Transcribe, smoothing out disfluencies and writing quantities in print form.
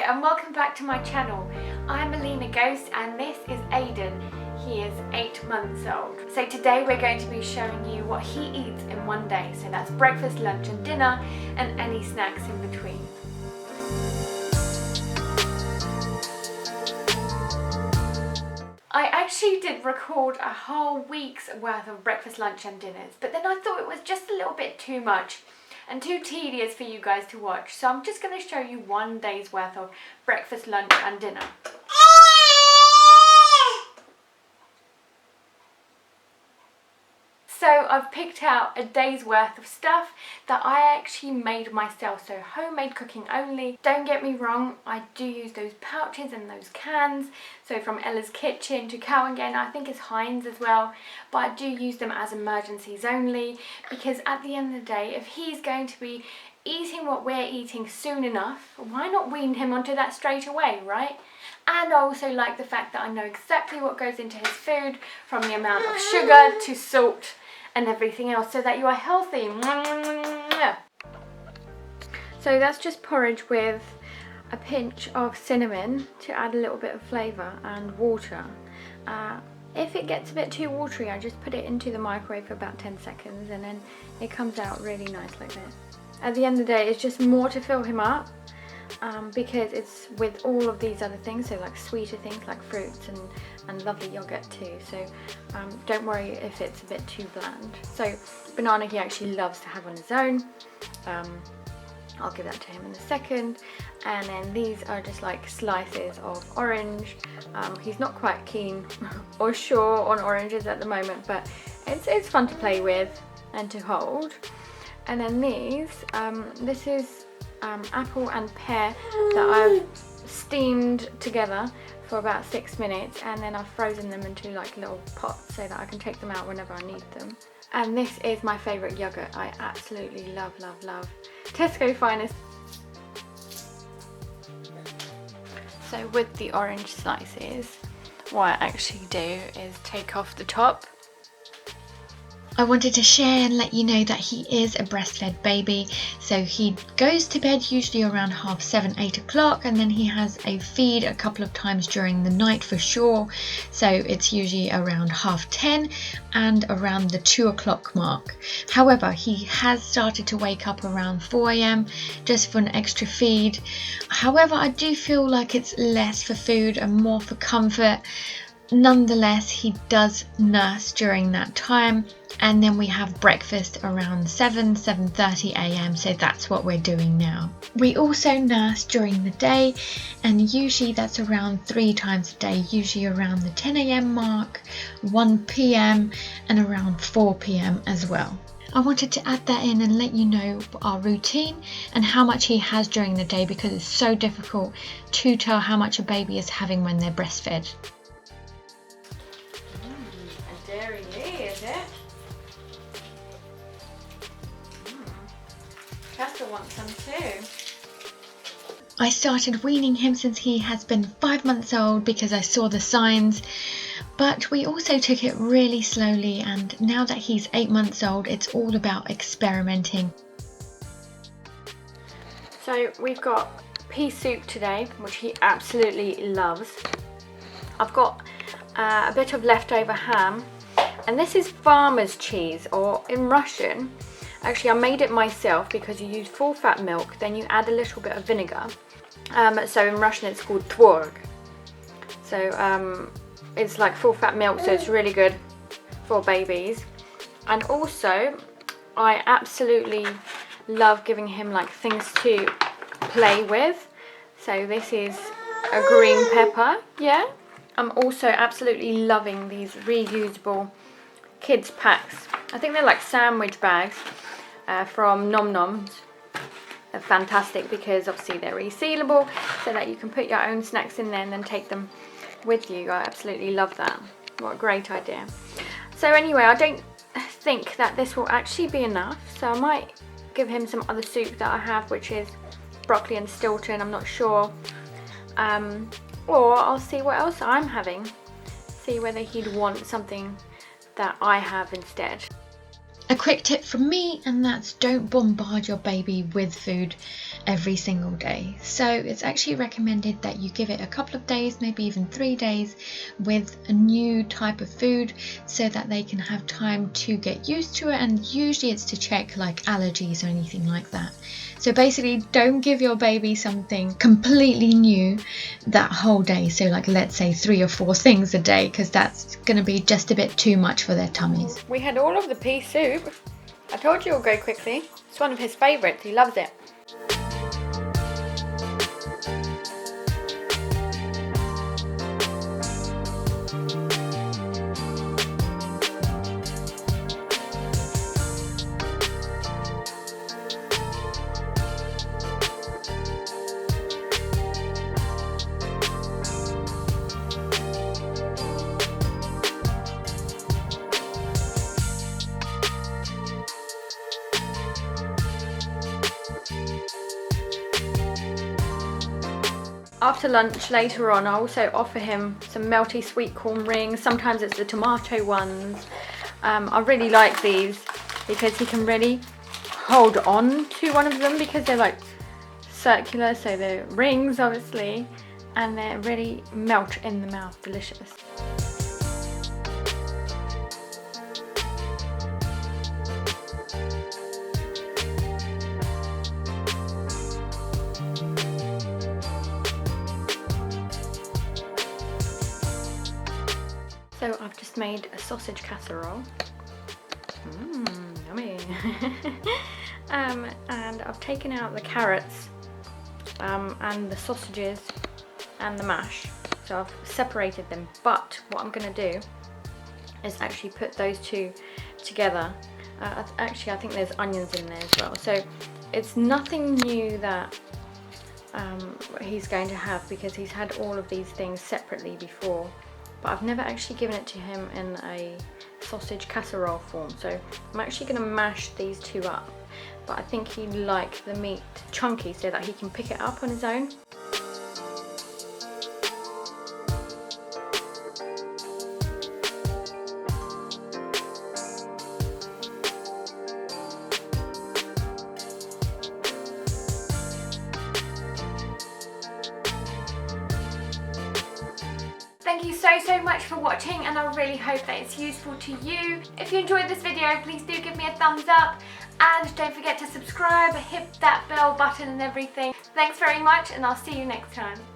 and welcome back to my channel. I'm Alina Ghost and this is Aiden. He is 8 months old. So today we're going to be showing you what he eats in one day. So that's breakfast, lunch and dinner and any snacks in between. I actually did record a whole week's worth of breakfast, lunch and dinners, but then I thought it was just a little bit too much and too tedious for you guys to watch. So I'm just going to show you one day's worth of breakfast, lunch and dinner. So I've picked out a day's worth of stuff that I actually made myself, so homemade cooking only. Don't get me wrong, I do use those pouches and those cans, so from Ella's Kitchen to Cow and Gain, I think it's Heinz as well, but I do use them as emergencies only, because at the end of the day, if he's going to be eating what we're eating soon enough, why not wean him onto that straight away, right? And I also like the fact that I know exactly what goes into his food, from the amount of sugar to salt and everything else, so that you are healthy. So that's just porridge with a pinch of cinnamon to add a little bit of flavour and water. If it gets a bit too watery, I just put it into the microwave for about 10 seconds and then it comes out really nice like this. At the end of the day, it's just more to fill him up. Because it's with all of these other things, so like sweeter things like fruits and lovely yogurt too, so don't worry if it's a bit too bland. So banana he actually loves to have on his own. I'll give that to him in a second. And then these are just like slices of orange. He's not quite keen or sure on oranges at the moment, but it's fun to play with and to hold. And then these, this is apple and pear that I've steamed together for about 6 minutes, and then I've frozen them into like little pots so that I can take them out whenever I need them. And this is my favourite yogurt. I absolutely love Tesco Finest. So with the orange slices, what I actually do is take off the top. I wanted to share and let you know that he is a breastfed baby, so he goes to bed usually around 7:30, 8 o'clock, and then he has a feed a couple of times during the night for sure, so it's usually around 10:30 and around the 2 o'clock mark. However, he has started to wake up around 4 AM just for an extra feed. However, I do feel like it's less for food and more for comfort. Nonetheless, he does nurse during that time, and then we have breakfast around 7:30 AM, so that's what we're doing now. We also nurse during the day, and usually that's around 3 times a day, usually around the 10 AM mark, 1 PM and around 4 PM as well. I wanted to add that in and let you know our routine and how much he has during the day, because it's so difficult to tell how much a baby is having when they're breastfed. Dairy is it? Casper wants some too. I started weaning him since he has been 5 months old because I saw the signs, but we also took it really slowly, and now that he's 8 months old, it's all about experimenting. So we've got pea soup today, which he absolutely loves. I've got a bit of leftover ham. And this is farmer's cheese, or in Russian, actually I made it myself because you use full fat milk, then you add a little bit of vinegar. So in Russian it's called Tvorog. So it's like full fat milk, so it's really good for babies. And also I absolutely love giving him like things to play with. So this is a green pepper, yeah. I'm also absolutely loving these reusable kids packs. I think they're like sandwich bags from Nom Noms. They're fantastic because obviously they're resealable, so that you can put your own snacks in there and then take them with you. I absolutely love that. What a great idea. So anyway, I don't think that this will actually be enough, so I might give him some other soup that I have, which is broccoli and Stilton, I'm not sure. Or I'll see what else I'm having, see whether he'd want something that I have instead. A quick tip from me, and that's don't bombard your baby with food every single day. So it's actually recommended that you give it a couple of days, maybe even 3 days, with a new type of food so that they can have time to get used to it, and usually it's to check like allergies or anything like that. So basically don't give your baby something completely new that whole day. So like let's say 3 or 4 things a day, because that's going to be just a bit too much for their tummies. We had all of the pea soup. I told you it'll go quickly. It's one of his favourites, he loves it. After lunch later on, I also offer him some melty sweet corn rings. Sometimes it's the tomato ones. I really like these because he can really hold on to one of them because they're like circular, so they're rings obviously, and they really melt in the mouth, delicious. So I've just made a sausage casserole. Yummy. And I've taken out the carrots and the sausages and the mash. So I've separated them. But what I'm going to do is actually put those two together. Actually, I think there's onions in there as well. So it's nothing new that he's going to have because he's had all of these things separately before. But I've never actually given it to him in a sausage casserole form, so I'm actually going to mash these two up, but I think he'd like the meat chunky so that he can pick it up on his own. Thank you so much for watching, and I really hope that it's useful to you. If you enjoyed this video, please do give me a thumbs up, and don't forget to subscribe, hit that bell button and everything. Thanks very much, and I'll see you next time.